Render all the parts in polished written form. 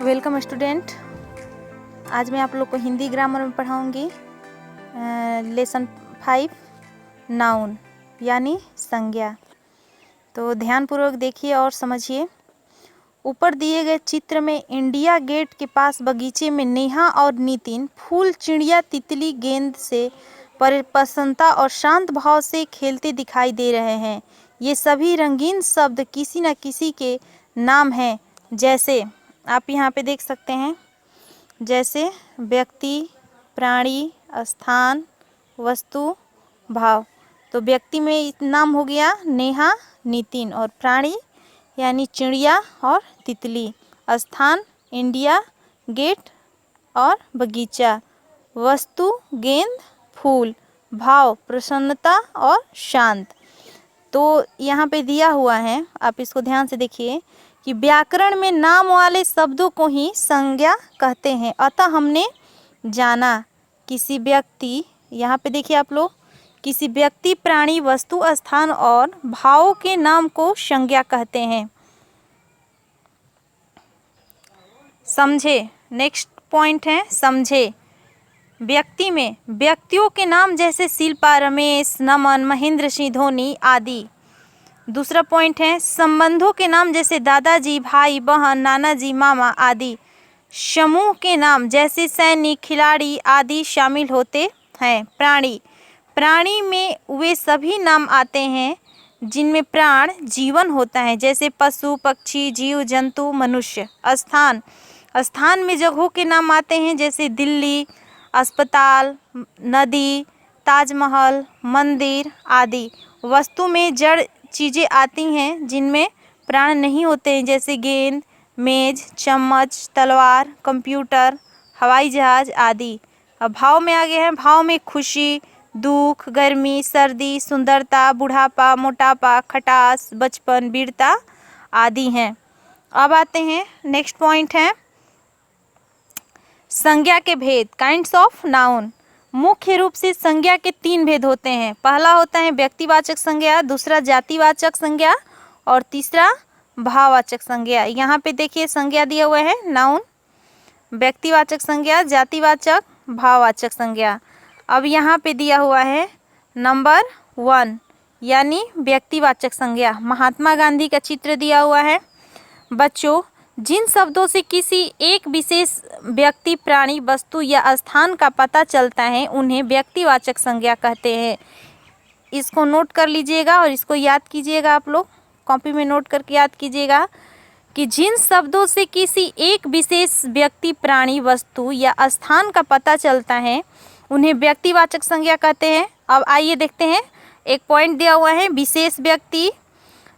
Welcome student. आज मैं आप लोग को हिंदी ग्रामर में पढ़ाऊंगी लेसन 5 नाउन यानी संज्ञा। तो ध्यानपूर्वक देखिए और समझिए। ऊपर दिए गए चित्र में इंडिया गेट के पास बगीचे में नेहा और नितिन फूल, चिड़िया, तितली, गेंद से प्रसन्नता और शांत भाव से खेलते दिखाई दे रहे हैं। ये सभी रंगीन शब्द किसी न किसी के नाम हैं, जैसे आप यहाँ पे देख सकते हैं, जैसे व्यक्ति, प्राणी, स्थान, वस्तु, भाव। तो व्यक्ति में नाम हो गया नेहा, नितिन, और प्राणी यानी चिड़िया और तितली, स्थान इंडिया गेट और बगीचा, वस्तु गेंद, फूल, भाव प्रसन्नता और शांत। तो यहाँ पे दिया हुआ है, आप इसको ध्यान से देखिए कि व्याकरण में नाम वाले शब्दों को ही संज्ञा कहते हैं। अतः हमने जाना किसी व्यक्ति, यहाँ पे देखिए आप लोग, किसी व्यक्ति, प्राणी, वस्तु, स्थान और भावों के नाम को संज्ञा कहते हैं। समझे। नेक्स्ट पॉइंट है समझे। व्यक्ति में व्यक्तियों के नाम जैसे शिल्पा, रमेश, नमन, महेंद्र सिंह धोनी आदि। दूसरा पॉइंट है संबंधों के नाम जैसे दादाजी, भाई, बहन, नानाजी, मामा आदि। समूह के नाम जैसे सैनिक, खिलाड़ी आदि शामिल होते हैं। प्राणी, प्राणी में वे सभी नाम आते हैं जिनमें प्राण जीवन होता है, जैसे पशु, पक्षी, जीव जंतु, मनुष्य। स्थान, स्थान में जगहों के नाम आते हैं जैसे दिल्ली, अस्पताल, नदी, ताजमहल, मंदिर आदि। वस्तु में जड़ चीज़ें आती हैं जिनमें प्राण नहीं होते हैं, जैसे गेंद, मेज, चम्मच, तलवार, कंप्यूटर, हवाई जहाज आदि। अब भाव में आगे हैं। भाव में खुशी, दुख, गर्मी, सर्दी, सुंदरता, बुढ़ापा, मोटापा, खटास, बचपन, वीरता आदि हैं। अब आते हैं नेक्स्ट पॉइंट है संज्ञा के भेद, काइंड्स ऑफ नाउन। मुख्य रूप से संज्ञा के 3 भेद होते हैं। पहला होता है व्यक्तिवाचक संज्ञा, दूसरा जातिवाचक संज्ञा और तीसरा भाववाचक संज्ञा। यहाँ पे देखिए संज्ञा दिया हुआ है नाउन, व्यक्तिवाचक संज्ञा, जातिवाचक, भाववाचक संज्ञा। अब यहाँ पे दिया हुआ है नंबर 1 यानी व्यक्तिवाचक संज्ञा। महात्मा गांधी का चित्र दिया हुआ है। बच्चों, जिन शब्दों से किसी एक विशेष व्यक्ति, प्राणी, वस्तु या स्थान का पता चलता है उन्हें व्यक्तिवाचक संज्ञा कहते हैं। इसको नोट कर लीजिएगा और इसको याद कीजिएगा। आप लोग कॉपी में नोट करके याद कीजिएगा कि जिन शब्दों से किसी एक विशेष व्यक्ति, प्राणी, वस्तु या स्थान का पता चलता है उन्हें व्यक्तिवाचक संज्ञा कहते हैं। अब आइए देखते हैं। एक पॉइंट दिया हुआ है विशेष व्यक्ति,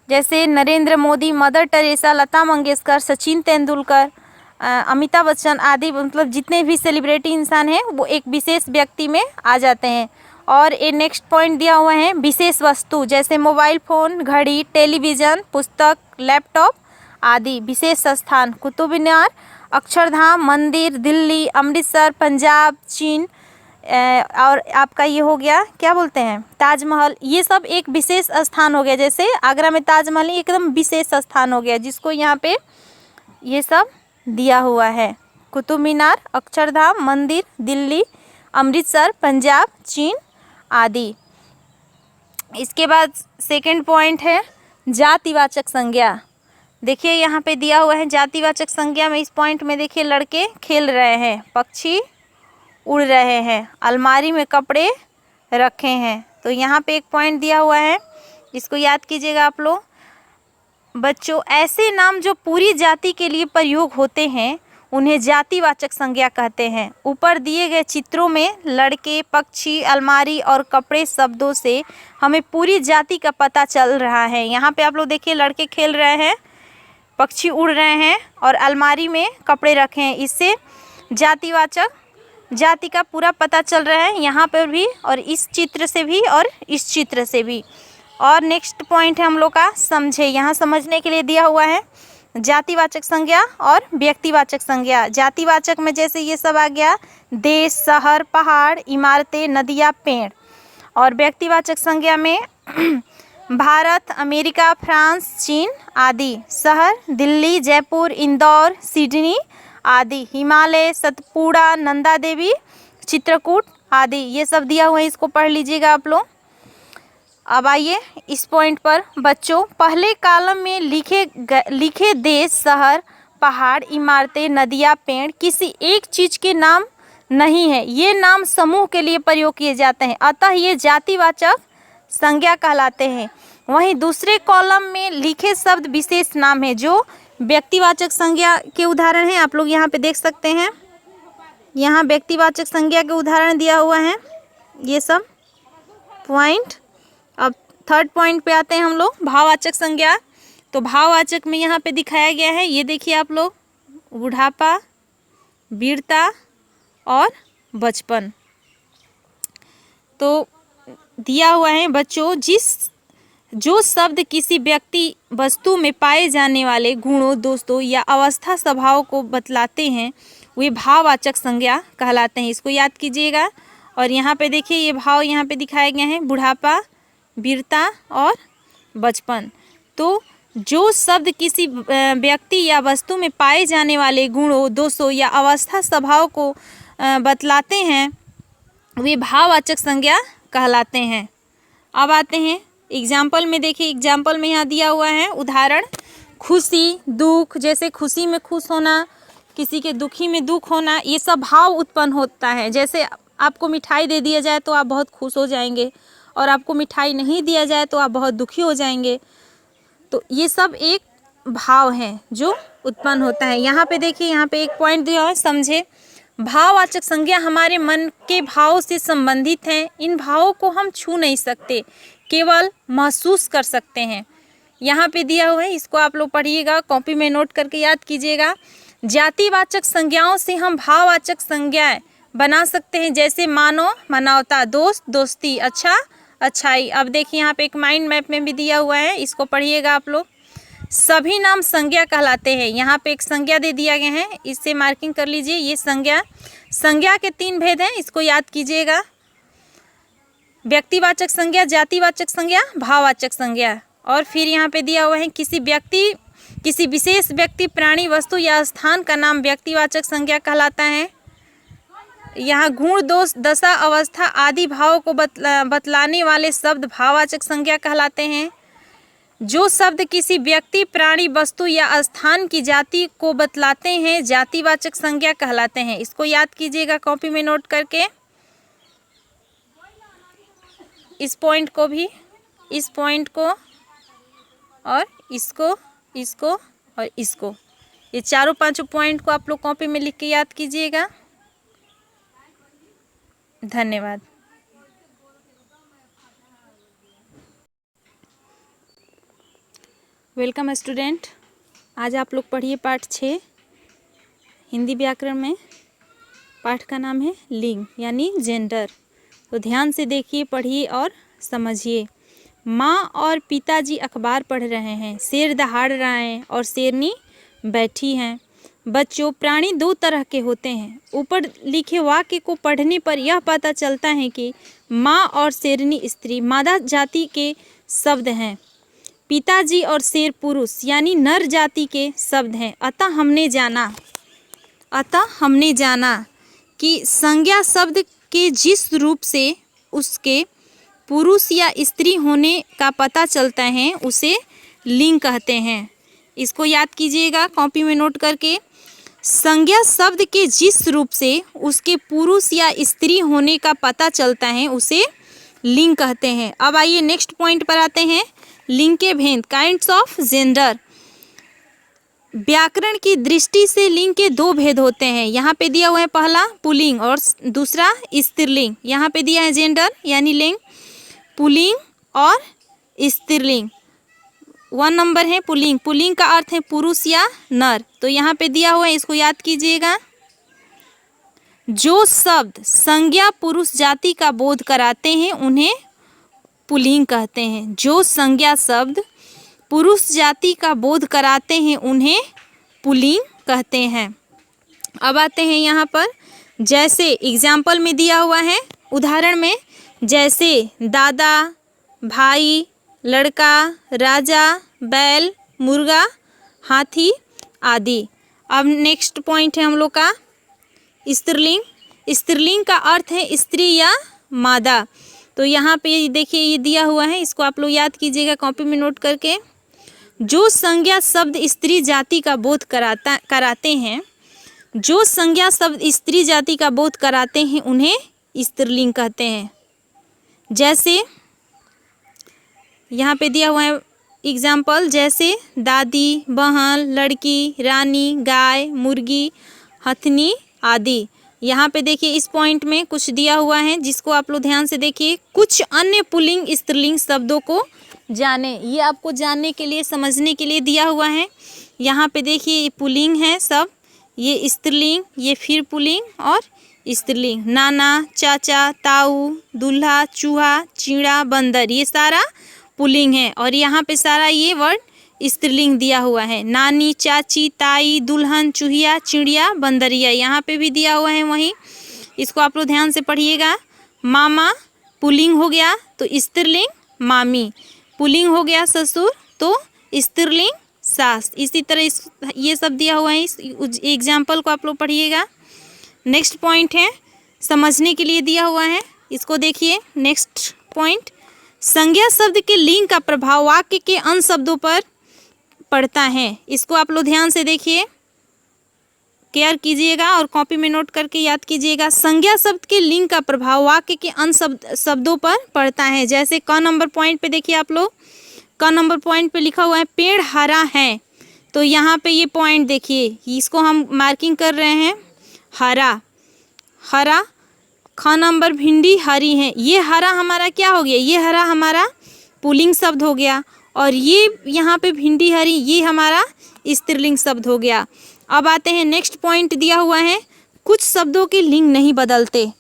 जैसे नरेंद्र मोदी, मदर टेरेसा, लता मंगेशकर, सचिन तेंदुलकर, अमिताभ बच्चन आदि, मतलब जितने भी सेलिब्रिटी इंसान हैं वो एक विशेष व्यक्ति में आ जाते हैं। और एक नेक्स्ट पॉइंट दिया हुआ है विशेष वस्तु, जैसे मोबाइल फ़ोन, घड़ी, टेलीविज़न, पुस्तक, लैपटॉप आदि। विशेष स्थान कुतुब मीनार, अक्षरधाम, मंदिर, दिल्ली, अमृतसर, पंजाब, चीन, और आपका ये हो गया क्या बोलते हैं ताजमहल। ये सब एक विशेष स्थान हो गया, जैसे आगरा में ताजमहल एकदम विशेष स्थान हो गया जिसको यहाँ पे ये सब दिया हुआ है। कुतुब मीनार, अक्षरधाम, मंदिर, दिल्ली, अमृतसर, पंजाब, चीन आदि। इसके बाद सेकंड पॉइंट है जातिवाचक संज्ञा। देखिए यहाँ पे दिया हुआ है जातिवाचक संज्ञा में, इस पॉइंट में देखिए लड़के खेल रहे हैं, पक्षी उड़ रहे हैं, अलमारी में कपड़े रखे हैं। तो यहाँ पे एक पॉइंट दिया हुआ है, इसको याद कीजिएगा आप लोग। बच्चों, ऐसे नाम जो पूरी जाति के लिए प्रयोग होते हैं उन्हें जातिवाचक संज्ञा कहते हैं। ऊपर दिए गए चित्रों में लड़के, पक्षी, अलमारी और कपड़े शब्दों से हमें पूरी जाति का पता चल रहा है। यहाँ पे आप लोग देखिए लड़के खेल रहे हैं, पक्षी उड़ रहे हैं और अलमारी में कपड़े रखे हैं। इससे जातिवाचक जाति का पूरा पता चल रहा है यहाँ पर भी, और इस चित्र से भी और इस चित्र से भी। और नेक्स्ट पॉइंट है हम लोग का समझे। यहाँ समझने के लिए दिया हुआ है जातिवाचक संज्ञा और व्यक्तिवाचक संज्ञा। जातिवाचक में जैसे ये सब आ गया, देश, शहर, पहाड़, इमारतें, नदियाँ, पेड़। और व्यक्तिवाचक संज्ञा में भारत, अमेरिका, फ्रांस, चीन आदि। शहर दिल्ली, जयपुर, इंदौर, सिडनी आदि। हिमालय, सतपुड़ा, नंदा देवी, चित्रकूट आदि, ये सब दिया हुआ है, इसको पढ़ लीजिएगा आप लोग। अब आइए इस पॉइंट पर बच्चों, पहले कॉलम में लिखे देश, शहर, पहाड़, इमारतें, नदियाँ, पेड़ किसी एक चीज के नाम नहीं है, ये नाम समूह के लिए प्रयोग किए जाते हैं, अतः ये जातिवाचक संज्ञा कहलाते हैं। वहीं दूसरे कॉलम में लिखे शब्द विशेष नाम है, जो व्यक्तिवाचक संज्ञा के उदाहरण हैं। आप लोग यहाँ पे देख सकते हैं, यहाँ व्यक्तिवाचक संज्ञा के उदाहरण दिया हुआ है, ये सब पॉइंट। अब थर्ड पॉइंट पे आते हैं हम लोग, भाववाचक संज्ञा। तो भाववाचक में यहाँ पे दिखाया गया है, ये देखिए आप लोग, बुढ़ापा, वीरता और बचपन। तो दिया हुआ है बच्चों, जो शब्द किसी व्यक्ति वस्तु में पाए जाने वाले गुणों, दोषों या अवस्था स्वभाव को बतलाते हैं, वे भाववाचक संज्ञा कहलाते हैं। इसको याद कीजिएगा। और यहाँ पे देखिए, ये भाव यहाँ पे दिखाए गए हैं, बुढ़ापा, वीरता और बचपन। तो जो शब्द किसी व्यक्ति या वस्तु में पाए जाने वाले गुणों, दोषों या अवस्था स्वभाव को बतलाते हैं, वे भाववाचक संज्ञा कहलाते हैं। अब आते हैं एग्जाम्पल में। देखिए एग्जाम्पल में यहाँ दिया हुआ है उदाहरण, खुशी, दुख, जैसे खुशी में खुश होना, किसी के दुखी में दुख होना, ये सब भाव उत्पन्न होता है। जैसे आपको मिठाई दे दिया जाए तो आप बहुत खुश हो जाएंगे, और आपको मिठाई नहीं दिया जाए तो आप बहुत दुखी हो जाएंगे। तो ये सब एक भाव है जो उत्पन्न होता है। यहाँ पे देखिए, यहाँ पे एक पॉइंट दिया है, समझे। भाववाचक संज्ञा हमारे मन के भाव से संबंधित हैं। इन भावों को हम छू नहीं सकते, केवल महसूस कर सकते हैं। यहाँ पे दिया हुआ है, इसको आप लोग पढ़िएगा, कॉपी में नोट करके याद कीजिएगा। जातिवाचक संज्ञाओं से हम भाववाचक संज्ञाएं बना सकते हैं, जैसे मानो, मानवता, दोस्त, दोस्ती, अच्छा, अच्छाई। अब देखिए यहाँ पे एक माइंड मैप में भी दिया हुआ है, इसको पढ़िएगा आप लोग। सभी नाम संज्ञा कहलाते हैं। यहाँ पे एक संज्ञा दे दिया गया है, इससे मार्किंग कर लीजिए। ये संज्ञा के 3 भेद हैं, इसको याद कीजिएगा। व्यक्तिवाचक संज्ञा, जातिवाचक संज्ञा, भाववाचक संज्ञा। और फिर यहाँ पे दिया हुआ है, किसी विशेष व्यक्ति, प्राणी, वस्तु या स्थान का नाम व्यक्तिवाचक संज्ञा कहलाता है। यहाँ गुण, दोष, दशा, अवस्था आदि भावों को बतलाने वाले शब्द भाववाचक संज्ञा कहलाते हैं। जो शब्द किसी व्यक्ति, प्राणी, वस्तु या स्थान की जाति को बतलाते हैं, जातिवाचक संज्ञा कहलाते हैं। इसको याद कीजिएगा कॉपी में नोट करके, इस पॉइंट को भी, इस पॉइंट को, और इसको, इसको और इसको, ये चारों 5 पॉइंट को आप लोग कॉपी में लिख के याद कीजिएगा। धन्यवाद। Welcome student. आज आप लोग पढ़िए पाठ 6 हिंदी व्याकरण में। पाठ का नाम है लिंग यानी जेंडर। तो ध्यान से देखिए, पढ़िए और समझिए। माँ और पिताजी अखबार पढ़ रहे हैं। शेर दहाड़ रहा है और शेरनी बैठी हैं। बच्चों, प्राणी 2 तरह के होते हैं। ऊपर लिखे वाक्य को पढ़ने पर यह पता चलता है कि माँ और शेरनी स्त्री मादा जाति के शब्द हैं। पिताजी और शेर पुरुष यानी नर जाति के शब्द हैं। अतः हमने जाना कि संज्ञा शब्द के जिस रूप से उसके पुरुष या स्त्री होने का पता चलता है उसे लिंग कहते हैं। इसको याद कीजिएगा कॉपी में नोट करके। संज्ञा शब्द के जिस रूप से उसके पुरुष या स्त्री होने का पता चलता है उसे लिंग कहते हैं। अब आइए नेक्स्ट पॉइंट पर आते हैं, लिंग के भेद, काइंड्स ऑफ जेंडर। व्याकरण की दृष्टि से लिंग के 2 भेद होते हैं। यहाँ पे दिया हुआ है, पहला पुल्लिंग और दूसरा स्त्रीलिंग। यहाँ पे दिया है जेंडर यानी लिंग, पुल्लिंग और स्त्रीलिंग। 1 नंबर है पुल्लिंग। पुल्लिंग का अर्थ है पुरुष या नर। तो यहाँ पे दिया हुआ है, इसको याद कीजिएगा। जो शब्द संज्ञा पुरुष जाति का बोध कराते हैं उन्हें पुल्लिंग कहते हैं। जो संज्ञा शब्द पुरुष जाति का बोध कराते हैं उन्हें पुल्लिंग कहते हैं। अब आते हैं यहाँ पर, जैसे एग्जाम्पल में दिया हुआ है उदाहरण में, जैसे दादा, भाई, लड़का, राजा, बैल, मुर्गा, हाथी आदि। अब नेक्स्ट पॉइंट है हम लोग का स्त्रीलिंग। स्त्रीलिंग का अर्थ है स्त्री या मादा। तो यहाँ पे देखिए ये दिया हुआ है, इसको आप लोग याद कीजिएगा कॉपी में नोट करके। जो संज्ञा शब्द स्त्री जाति का बोध कराते हैं, जो संज्ञा शब्द स्त्री जाति का बोध कराते हैं उन्हें स्त्रीलिंग कहते हैं। जैसे यहाँ पे दिया हुआ है एग्जाम्पल, जैसे दादी, बहन, लड़की, रानी, गाय, मुर्गी, हथनी आदि। यहाँ पे देखिए इस पॉइंट में कुछ दिया हुआ है जिसको आप लोग ध्यान से देखिए। कुछ अन्य पुल्लिंग स्त्रीलिंग शब्दों को जाने, ये आपको जानने के लिए, समझने के लिए दिया हुआ है। यहाँ पे देखिए ये पुल्लिंग है सब, ये स्त्रीलिंग, ये फिर पुल्लिंग और स्त्रीलिंग। नाना, चाचा, ताऊ, दूल्हा, चूहा, चिड़ा, बंदर, ये सारा पुल्लिंग है। और यहाँ पे सारा ये वर्ड स्त्रीलिंग दिया हुआ है। नानी, चाची, ताई, दुल्हन, चूहिया, चिड़िया, बंदरिया, यहाँ पे भी दिया हुआ है वहीं। इसको आप लोग ध्यान से पढ़िएगा। मामा पुल्लिंग हो गया तो स्त्रीलिंग मामी, पुल्लिंग हो गया ससुर तो स्त्रीलिंग सास। इसी तरह ये सब दिया हुआ है, इस एग्जाम्पल को आप लोग पढ़िएगा। नेक्स्ट पॉइंट है समझने के लिए दिया हुआ है, इसको देखिए। नेक्स्ट पॉइंट, संज्ञा शब्द के लिंग का प्रभाव वाक्य के अन्य शब्दों पर पड़ता है। इसको आप लोग ध्यान से देखिए, केयर कीजिएगा और कॉपी में नोट करके याद कीजिएगा। संज्ञा शब्द के लिंग का प्रभाव वाक्य के अन्य शब्दों पर पड़ता है। जैसे क नंबर पॉइंट पे देखिए आप लोग, क नंबर पॉइंट पे लिखा हुआ है पेड़ हरा है। तो यहाँ पे ये पॉइंट देखिए, इसको हम मार्किंग कर रहे हैं हरा, हरा। ख नंबर भिंडी हरी है, ये हरा हमारा क्या हो गया, ये हरा हमारा पुल्लिंग शब्द हो गया। और ये यहाँ पे भिंडी हरी, ये हमारा स्त्रीलिंग शब्द हो गया। अब आते हैं नेक्स्ट पॉइंट दिया हुआ है, कुछ शब्दों के लिंग नहीं बदलते।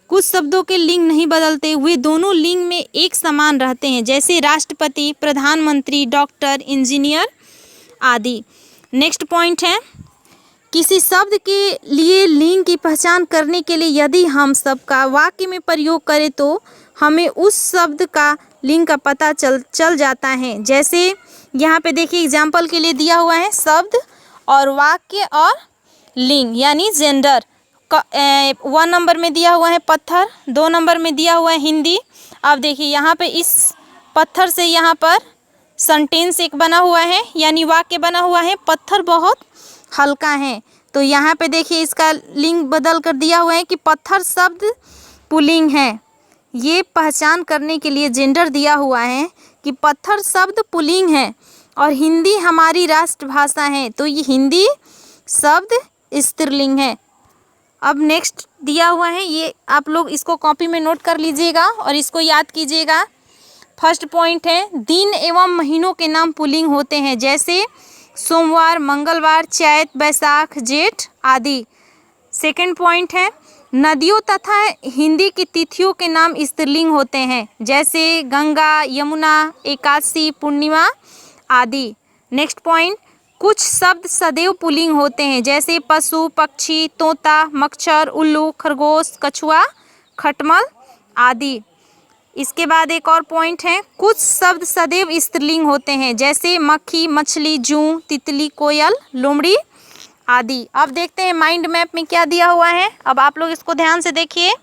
कुछ शब्दों के लिंग नहीं बदलते, वे दोनों लिंग में एक समान रहते हैं। जैसे राष्ट्रपति, प्रधानमंत्री, डॉक्टर, इंजीनियर आदि। नेक्स्ट पॉइंट है, किसी शब्द के लिए लिंग की पहचान करने के लिए यदि हम सबका वाक्य में प्रयोग करें तो हमें उस शब्द का लिंग का पता चल जाता है। जैसे यहाँ पे देखिए एग्जाम्पल के लिए दिया हुआ है शब्द और वाक्य और लिंग यानी जेंडर। 1 नंबर में दिया हुआ है पत्थर, 2 नंबर में दिया हुआ है हिंदी। अब देखिए यहाँ पे इस पत्थर से यहाँ पर सेंटेंस एक बना हुआ है यानी वाक्य बना हुआ है, पत्थर बहुत हल्का है। तो यहाँ पे देखिए इसका लिंग बदल कर दिया हुआ है कि पत्थर शब्द पुल्लिंग है। ये पहचान करने के लिए जेंडर दिया हुआ है कि पत्थर शब्द पुल्लिंग है और हिंदी हमारी राष्ट्रभाषा है, तो ये हिंदी शब्द स्त्रीलिंग है। अब नेक्स्ट दिया हुआ है, ये आप लोग इसको कॉपी में नोट कर लीजिएगा और इसको याद कीजिएगा। फर्स्ट पॉइंट है, दिन एवं महीनों के नाम पुल्लिंग होते हैं। जैसे सोमवार, मंगलवार, चैत, बैसाख, जेठ आदि। सेकंड पॉइंट है, नदियों तथा हिंदी की तिथियों के नाम स्त्रीलिंग होते हैं। जैसे गंगा, यमुना, एकादशी, पूर्णिमा आदि। नेक्स्ट पॉइंट, कुछ शब्द सदैव पुल्लिंग होते हैं। जैसे पशु, पक्षी, तोता, मच्छर, उल्लू, खरगोश, कछुआ, खटमल आदि। इसके बाद एक और पॉइंट है, कुछ शब्द सदैव स्त्रीलिंग होते हैं। जैसे मक्खी, मछली, जूं, तितली, कोयल, लोमड़ी आदि। अब देखते हैं माइंड मैप में क्या दिया हुआ है। अब आप लोग इसको ध्यान से देखिए,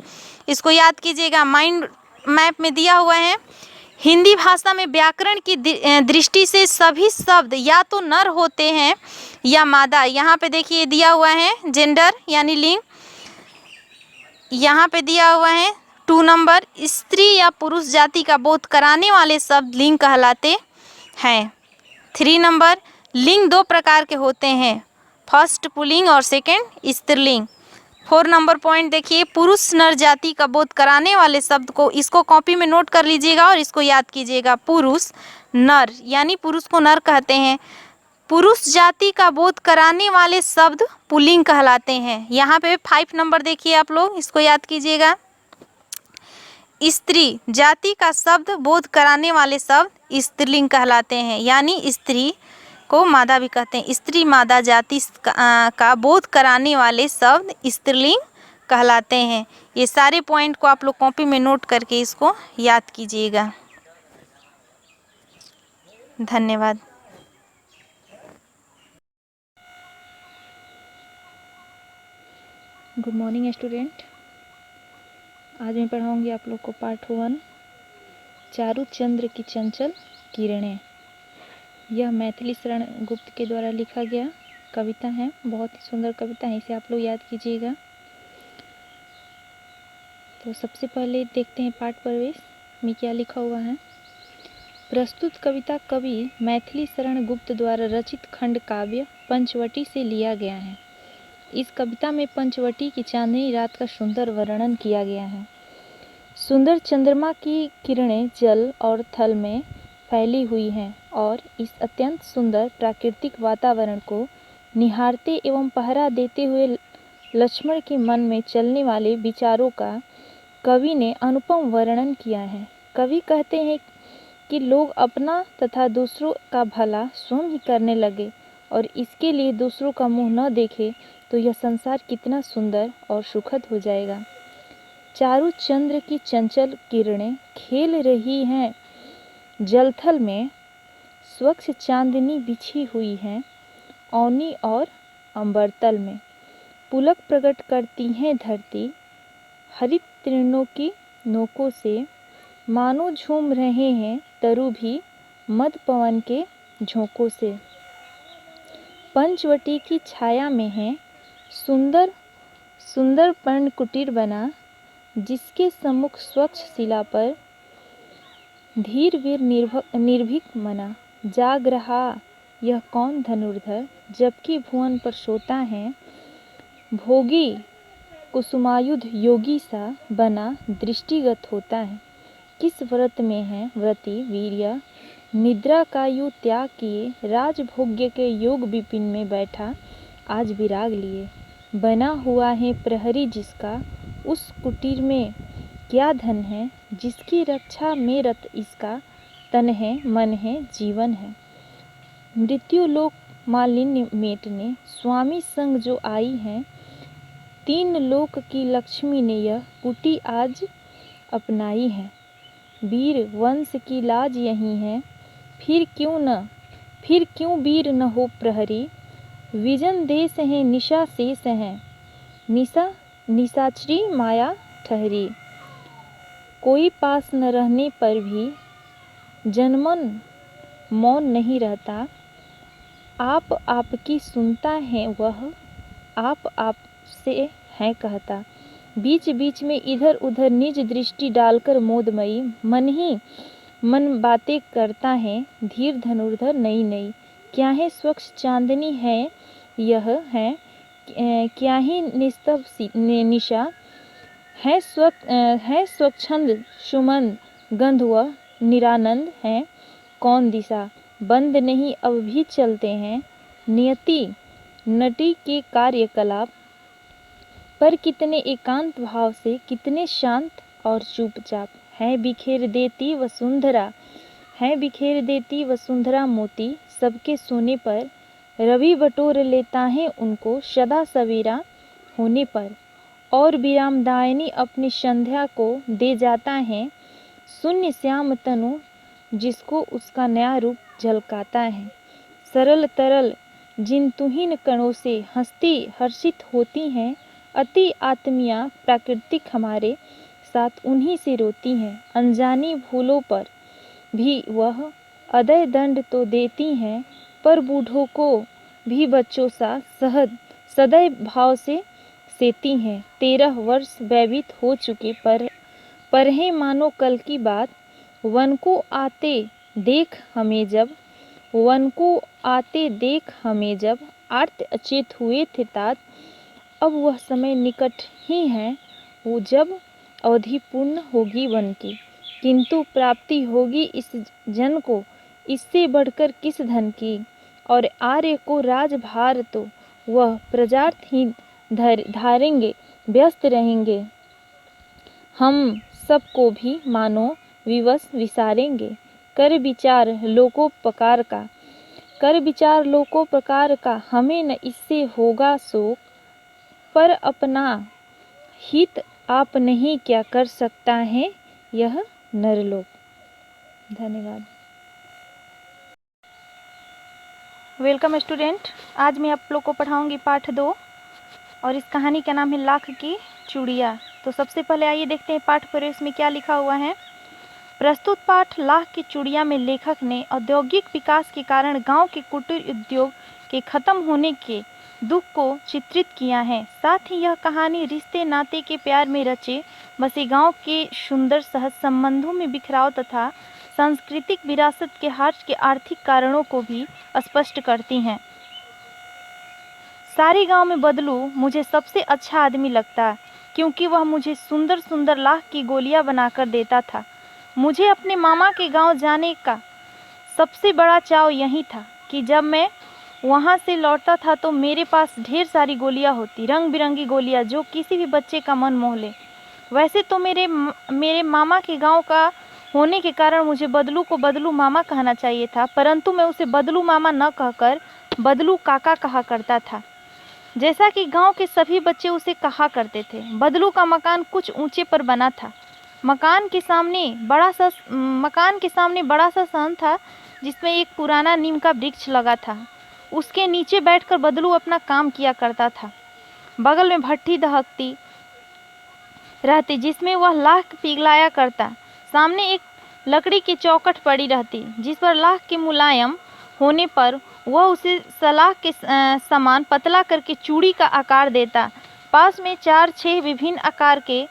इसको याद कीजिएगा। माइंड मैप में दिया हुआ है, हिंदी भाषा में व्याकरण की दृष्टि से सभी शब्द या तो नर होते हैं या मादा। यहाँ पे देखिए दिया हुआ है जेंडर यानी लिंग। यहाँ पे दिया हुआ है 2 नंबर, स्त्री या पुरुष जाति का बोध कराने वाले शब्द लिंग कहलाते हैं। 3 नंबर, लिंग 2 प्रकार के होते हैं, फर्स्ट पुल्लिंग और सेकंड स्त्रीलिंग। 4 नंबर पॉइंट देखिए, पुरुष नर जाति का बोध कराने वाले शब्द को, इसको कॉपी में नोट कर लीजिएगा और इसको याद कीजिएगा। पुरुष नर यानी पुरुष को नर कहते हैं। पुरुष जाति का बोध कराने वाले शब्द पुल्लिंग कहलाते हैं। यहाँ पे 5 नंबर देखिए आप लोग, इसको याद कीजिएगा। स्त्री जाति का शब्द बोध कराने वाले शब्द स्त्रीलिंग कहलाते हैं, यानी स्त्री को मादा भी कहते हैं। स्त्री मादा जाति का बोध कराने वाले शब्द स्त्रीलिंग कहलाते हैं। ये सारे पॉइंट को आप लोग कॉपी में नोट करके इसको याद कीजिएगा। धन्यवाद। Good morning student. आज मैं पढ़ाऊंगी आप लोग को पार्ट 1 चारू चंद्र की चंचल किरणें। यह मैथिली शरण गुप्त के द्वारा लिखा गया कविता है। बहुत ही सुंदर कविता है, इसे आप लोग याद कीजिएगा। तो सबसे पहले देखते हैं पाठ प्रवेश में क्या लिखा हुआ है। प्रस्तुत कविता कवि मैथिली शरण गुप्त द्वारा रचित खंड काव्य पंचवटी से लिया गया है। इस कविता में पंचवटी की चांदनी रात का सुंदर वर्णन किया गया है। सुंदर चंद्रमा की किरणें जल और थल में फैली हुई हैं और इस अत्यंत सुंदर प्राकृतिक वातावरण को निहारते एवं पहरा देते हुए लक्ष्मण के मन में चलने वाले विचारों का कवि ने अनुपम वर्णन किया है। कवि कहते हैं कि लोग अपना तथा दूसरों का भला स्वयं ही करने लगे और इसके लिए दूसरों का मुंह न देखे तो यह संसार कितना सुंदर और सुखद हो जाएगा। चारू चंद्र की चंचल किरणें खेल रही हैं जलथल में, स्वच्छ चांदनी बिछी हुई है औनी और अंबरतल में। पुलक प्रकट करती हैं धरती हरित तृणों की नोकों से, मानो झूम रहे हैं तरु भी मद पवन के झोंकों से। पंचवटी की छाया में है सुंदर सुंदर पर्ण कुटीर बना, जिसके सम्मुख स्वच्छ शिला पर धीर वीर निर्भीक मना। जाग रहा यह कौन धनुर्धर, जबकि भुवन पर सोता है भोगी कुसुमायुध योगी सा बना दृष्टिगत होता है। किस व्रत में है व्रती वीर्य, निद्रा का यु त्याग किए, राजभोग्य के योग विपिन में बैठा आज विराग लिए। बना हुआ है प्रहरी जिसका, उस कुटीर में क्या धन है, जिसकी रक्षा में रत इसका तन है मन है जीवन है। मृत्यु लोक मालिन्य मेटने स्वामी संग जो आई है, तीन लोक की लक्ष्मी ने यह कुटी आज अपनाई है। वीर वंश की लाज यही है, फिर क्यों वीर न हो प्रहरी, विजन देश है निशा शेष है, निशा निशाचरी माया ठहरी। कोई पास न रहने पर भी जनमन मौन नहीं रहता, आप आपकी सुनता है वह आप से है कहता। बीच बीच में इधर उधर निज दृष्टि डालकर मोदमयी मन ही मन बातें करता है धीर धनुर्धर नई नई। क्या है स्वच्छ चांदनी है यह है, क्या ही निस्तब्ध निशा है स्वच्छंद सुमन गंध व निरानंद है कौन दिशा। बंद नहीं अब भी चलते हैं नियति नटी के कार्यकलाप, पर कितने एकांत भाव से कितने शांत और चुपचाप। है बिखेर देती वसुंधरा मोती, सबके सोने पर रवि बटोर लेता है उनको सदा सवेरा होने पर। और विरामदायिनी अपनी संध्या को दे जाता है शून्य श्याम तनु, जिसको उसका नया रूप झलकाता है। सरल तरल जिन तुहिन कणों से हंसती हर्षित होती हैं, अति आत्मिया प्राकृतिक हमारे साथ उन्हीं से रोती हैं। अनजानी भूलों पर भी वह अदय दंड तो देती हैं, पर बूढ़ों को भी बच्चों सा सदैव भाव से सेती हैं। 13 वर्ष व्यतीत हो चुके पर है मानो कल की बात, वन को आते देख हमें जब आर्त अचेत हुए थे तात। अब वह समय निकट ही है वो जब अवधि पूर्ण होगी वन की, किंतु प्राप्ति होगी इस जन को इससे बढ़कर किस धन की। और आर्य को राजभार तो वह प्रजार्थ ही धारेंगे व्यस्त रहेंगे, हम सबको भी मानो विवश विसारेंगे। कर विचार लोकोपकार का हमें न इससे होगा शोक, पर अपना हित आप नहीं क्या कर सकता है यह नरलोक। धन्यवाद। Welcome student. आज मैं आप लोग को पढ़ाऊंगी पाठ 2 और इस कहानी का नाम है लाख की चूड़ियाँ। तो सबसे पहले आइए देखते हैं पाठ प्रवेश में क्या लिखा हुआ है। प्रस्तुत पाठ लाख की चूड़ियाँ में लेखक ने औद्योगिक विकास के कारण गांव के कुटीर उद्योग के खत्म होने के दुख को चित्रित किया है। साथ ही यह कहानी रिश्ते नाते के प्यार में रचे बसे गांव के सुंदर सहज संबंधों में बिखराव तथा सांस्कृतिक विरासत के हार्च के आर्थिक कारणों को भी स्पष्ट करती हैं। सारे गांव में बदलू मुझे सबसे अच्छा आदमी लगता, क्योंकि वह मुझे सुंदर सुंदर लाख की गोलियां बनाकर देता था। मुझे अपने मामा के गांव जाने का सबसे बड़ा चाव यही था कि जब मैं वहां से लौटता था तो मेरे पास ढेर सारी गोलियां होती, रंग बिरंगी गोलियां जो किसी भी बच्चे का मन मोह ले। वैसे तो मेरे मामा के गांव का होने के कारण मुझे बदलू को बदलू मामा कहना चाहिए था, परंतु मैं उसे बदलू मामा न कहकर बदलू काका कहा करता था, जैसा कि गांव के सभी बच्चे उसे कहा करते थे। बदलू का मकान कुछ ऊंचे पर बना था। मकान के सामने बड़ा सा सहन था जिसमें एक पुराना नीम का वृक्ष लगा था। उसके नीचे बैठकर बदलू अपना काम किया करता था। बगल में भट्ठी दहकती रहती जिसमें वह लाख पिघलाया करता। सामने एक लकड़ी की चौखट पड़ी रहती जिस पर लाख के मुलायम होने पर वह उसे सलाख के समान पतला करके चूड़ी का आकार देता। पास में 4-6 विभिन्न आकार के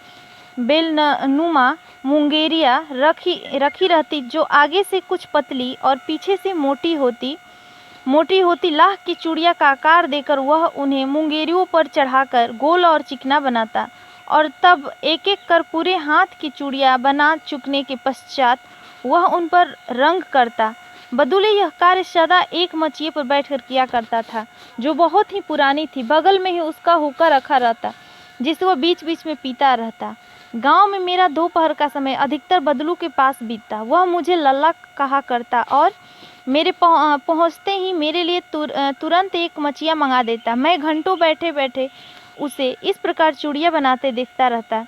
बेलनुमा मुंगेरियाँ रखी रहती जो आगे से कुछ पतली और पीछे से मोटी होती। लाख की चूड़ियाँ का आकार देकर वह उन्हें मुंगेरियों पर चढ़ाकर गोल और चिकना बनाता और तब एक एक कर पूरे हाथ की चूड़ियाँ बना चुकने के पश्चात वह उन पर रंग करता। बदुले यह कार्य सदा एक मचिए पर बैठकर किया करता था जो बहुत ही पुरानी थी। बगल में ही उसका हुक्का रखा रहता जिसे वह बीच बीच में पीता रहता। गांव में मेरा दोपहर का समय अधिकतर बदलू के पास बीतता। वह मुझे लल्ला कहा करता और मेरे पहुंचते ही मेरे लिए तुरंत एक मचिया मंगा देता। मैं घंटों बैठे बैठे उसे इस प्रकार चूड़ियाँ बनाते देखता रहता।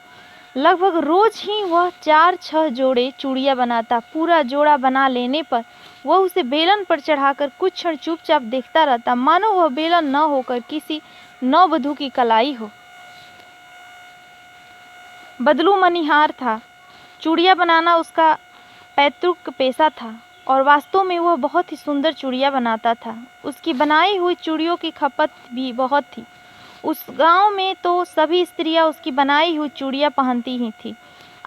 लगभग रोज ही वह 4-6 जोड़े चूड़ियाँ बनाता। पूरा जोड़ा बना लेने पर वह उसे बेलन पर चढ़ाकर कुछ क्षण चुपचाप देखता रहता, मानो वह बेलन न होकर किसी नववधू की कलाई हो। बदलू मनिहार था। चूड़ियाँ बनाना उसका पैतृक पेशा था और वास्तव में वह बहुत ही सुंदर चूड़ियाँ बनाता था। उसकी बनाई हुई चूड़ियों की खपत भी बहुत थी। उस गांव में तो सभी स्त्रियां उसकी बनाई हुई चूड़ियाँ पहनती ही थी।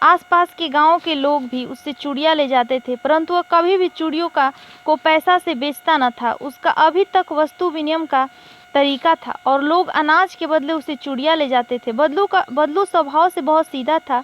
आसपास के गांवों के लोग भी उससे चूड़ियाँ ले जाते थे, परंतु वह कभी भी चूड़ियों को पैसा से बेचता न था। उसका अभी तक वस्तु विनिमय का तरीका था और लोग अनाज के बदले उसे चूड़ियाँ ले जाते थे। बदलू स्वभाव से बहुत सीधा था।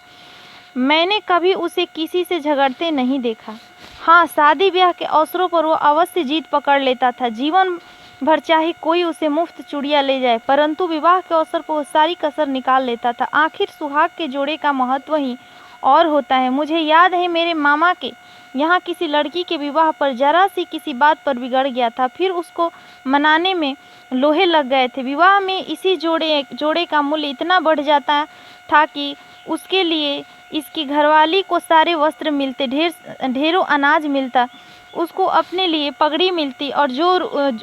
मैंने कभी उसे किसी से झगड़ते नहीं देखा। हाँ, शादी ब्याह के अवसरों पर वो अवश्य जीत पकड़ लेता था। जीवन भर चाहे कोई उसे मुफ्त चूड़ियाँ ले जाए, परंतु विवाह के अवसर पर वो सारी कसर निकाल लेता था। आखिर सुहाग के जोड़े का महत्व ही और होता है। मुझे याद है मेरे मामा के यहाँ किसी लड़की के विवाह पर जरा सी किसी बात पर बिगड़ गया था, फिर उसको मनाने में लोहे लग गए थे। विवाह में इसी जोड़े का मूल्य इतना बढ़ जाता था कि उसके लिए इसकी घरवाली को सारे वस्त्र मिलते, ढेरों अनाज मिलता, उसको अपने लिए पगड़ी मिलती और जो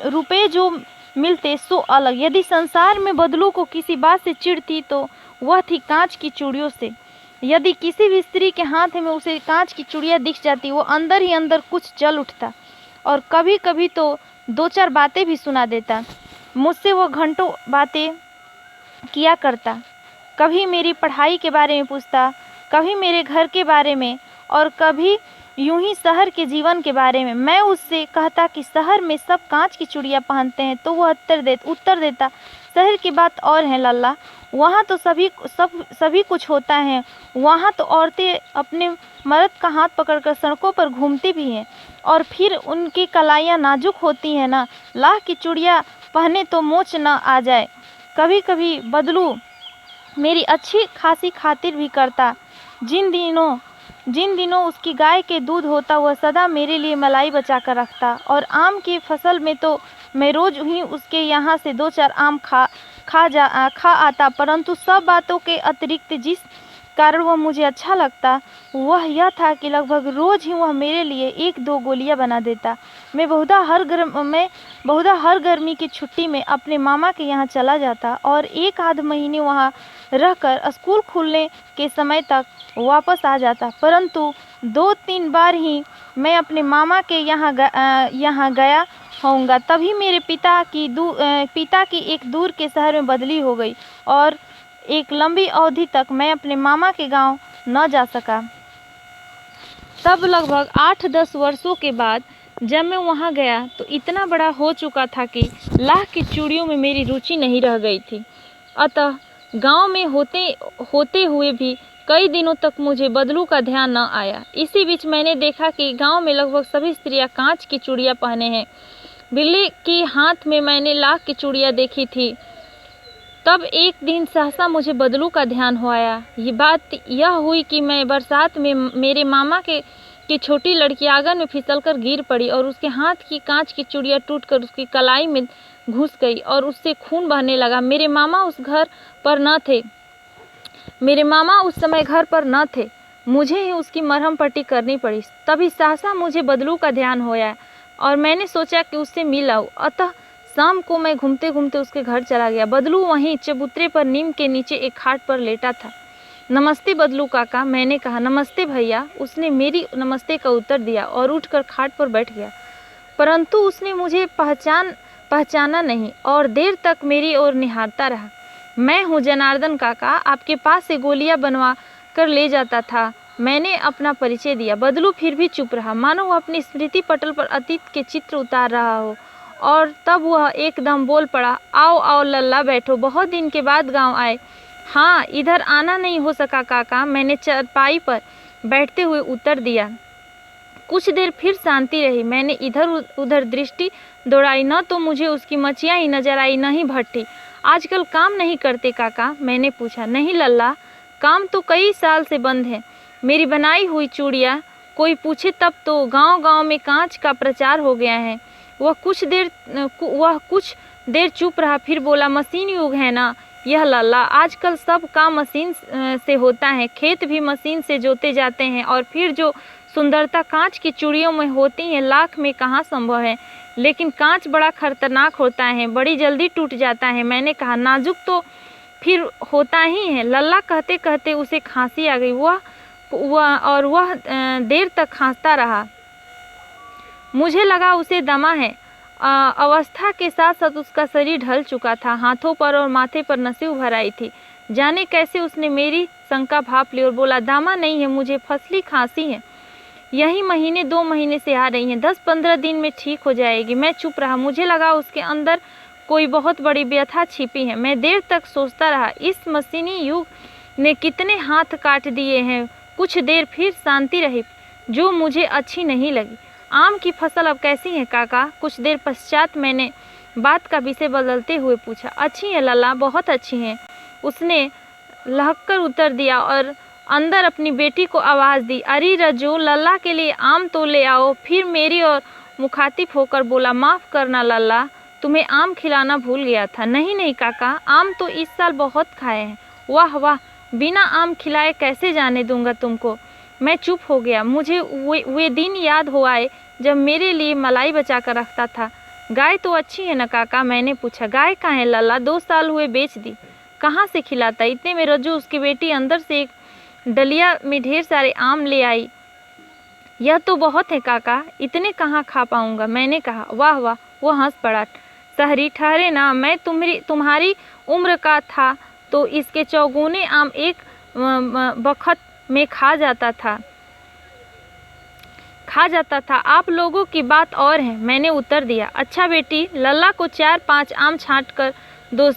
रुपए जो मिलते सो अलग। यदि संसार में बदलू को किसी बात से चिढ़ थी तो वह थी कांच की चूड़ियों से। यदि किसी भी स्त्री के हाथ में उसे कांच की चूड़ियाँ दिख जाती, वो अंदर ही अंदर कुछ जल उठता और कभी कभी तो 2-4 बातें भी सुना देता। मुझसे वो घंटों बातें किया करता। कभी मेरी पढ़ाई के बारे में पूछता, कभी मेरे घर के बारे में और कभी यूं ही शहर के जीवन के बारे में। मैं उससे कहता कि शहर में सब कांच की चूड़ियाँ पहनते हैं, तो वह उत्तर देता, शहर की बात और है लल्ला, वहाँ तो सभी कुछ होता है। वहाँ तो औरतें अपने मर्द का हाथ पकड़कर सड़कों पर घूमती भी हैं और फिर उनकी कलाइयाँ नाजुक होती हैं ना, लाख की चूड़ियाँ पहने तो मोच न आ जाए। कभी कभी बदलू मेरी अच्छी खासी खातिर भी करता। जिन दिनों उसकी गाय के दूध होता वह सदा मेरे लिए मलाई बचा कर रखता और आम की फसल में तो मैं रोज ही उसके यहाँ से 2-4 आम खा आता। परंतु सब बातों के अतिरिक्त जिस कारण वह मुझे अच्छा लगता वह यह था कि लगभग रोज़ ही वह मेरे लिए 1-2 गोलियां बना देता। मैं बहुधा हर गर्मी की छुट्टी में अपने मामा के यहाँ चला जाता और 1 आध महीने वहाँ रहकर स्कूल खुलने के समय तक वापस आ जाता। परंतु 2-3 बार ही मैं अपने मामा के यहाँ गया होऊंगा, तभी मेरे पिता की एक दूर के शहर में बदली हो गई और एक लंबी अवधि तक मैं अपने मामा के गांव न जा सका। तब लगभग 8-10 वर्षों के बाद जब मैं वहां गया तो इतना बड़ा हो चुका था कि लाह की चूड़ियों में मेरी रुचि नहीं रह गई थी। अतः गांव में होते हुए भी कई दिनों तक मुझे बदलू का ध्यान न आया। इसी बीच मैंने देखा कि गांव में लगभग सभी स्त्रियां कांच की चूड़ियां पहने हैं। बिल्ली के हाथ में मैंने लाख की चूड़ियां देखी थी। तब एक दिन सहसा मुझे बदलू का ध्यान हो आया। ये बात यह हुई कि मैं बरसात में मेरे मामा की छोटी लड़की आंगन में फिसलकर गिर पड़ी और उसके हाथ की कांच की चूड़ियां टूटकर उसकी कलाई में घुस गई और उससे खून बहने लगा। मेरे मामा उस समय घर पर न थे। मुझे ही उसकी मरहम पट्टी करनी पड़ी। तभी सहसा मुझे बदलू का ध्यान होया और मैंने सोचा कि उससे मिल आऊं। अतः शाम को मैं घूमते घूमते उसके घर चला गया। बदलू वहीं चबूतरे पर नीम के नीचे एक खाट पर लेटा था। नमस्ते बदलू काका, मैंने कहा। नमस्ते भैया, उसने मेरी नमस्ते का उत्तर दिया और उठकर खाट पर बैठ गया। परंतु उसने मुझे पहचाना नहीं और देर तक मेरी ओर निहारता रहा। मैं हूँ जनार्दन काका, आपके पास से गोलियां बनवा कर ले जाता था। मैंने अपना परिचय दिया। बदलू फिर भी चुप रहा, मानो वह अपनी स्मृति पटल पर अतीत के चित्र उतार रहा हो। और तब वह एकदम बोल पड़ा, आओ आओ लल्ला, बैठो, बहुत दिन के बाद गांव आए। हाँ, इधर आना नहीं हो सका काका, मैंने चारपाई पर बैठते हुए उत्तर दिया। कुछ देर फिर शांति रही। मैंने इधर उधर दृष्टि दौड़ाई, न तो मुझे उसकी मछियाँ ही नजर आई, न ही भट्टी। आजकल काम नहीं करते काका, मैंने पूछा। नहीं लल्ला, काम तो कई साल से बंद है। मेरी बनाई हुई चूड़ियाँ कोई पूछे तब तो गांव गांव में कांच का प्रचार हो गया है। वह कुछ देर चुप रहा, फिर बोला, मशीन युग है ना यह लल्ला, आजकल सब काम मशीन से होता है। खेत भी मशीन से जोते जाते हैं और फिर जो सुंदरता कांच की चूड़ियों में होती है लाख में कहाँ संभव है। लेकिन कांच बड़ा खतरनाक होता है, बड़ी जल्दी टूट जाता है। मैंने कहा, नाजुक तो फिर होता ही है। लल्ला कहते कहते उसे खांसी आ गई। वह देर तक खांसता रहा। मुझे लगा उसे दमा है। अवस्था के साथ साथ उसका शरीर ढल चुका था। हाथों पर और माथे पर नसें उभर आई थी। जाने कैसे उसने मेरी शंका भाप ली और बोला, दामा नहीं है, मुझे फसली खांसी है। यही महीने 2 महीने से आ रही है, 10-15 दिन में ठीक हो जाएगी। मैं चुप रहा। मुझे लगा उसके अंदर कोई बहुत बड़ी व्यथा छिपी है। मैं देर तक सोचता रहा, इस मशीनी युग ने कितने हाथ काट दिए हैं। कुछ देर फिर शांति रही जो मुझे अच्छी नहीं लगी। आम की फसल अब कैसी है काका? कुछ देर पश्चात मैंने बात का विषय बदलते हुए पूछा। अच्छी है लल्ला, बहुत अच्छी हैं, उसने लहककर उत्तर दिया और अंदर अपनी बेटी को आवाज़ दी। अरे रजो, लल्ला के लिए आम तो ले आओ। फिर मेरी ओर मुखातिब होकर बोला, माफ़ करना लल्ला, तुम्हें आम खिलाना भूल गया था। नहीं नहीं काका, आम तो इस साल बहुत खाए हैं। वाह वाह, बिना आम खिलाए कैसे जाने दूंगा तुमको। मैं चुप हो गया। मुझे वे दिन याद हो आए जब मेरे लिए मलाई बचा कर रखता था। गाय तो अच्छी है ना काका? मैंने पूछा। गाय कहाँ है लल्ला? 2 साल हुए बेच दी। कहाँ से खिलाता? इतने में रज्जू उसकी बेटी अंदर से एक डलिया में ढेर सारे आम ले आई। यह तो बहुत है काका, इतने कहाँ खा पाऊंगा। मैंने कहा। वाह वाह, वो हंस पड़ा। शहरी ठहरे ना, मैं तुम्हारी उम्र का था तो इसके चौगुने आम एक बखत में खा जाता था। आप लोगों की बात और है, मैंने उत्तर दिया। अच्छा बेटी, लल्ला को 4-5 आम छांट कर 2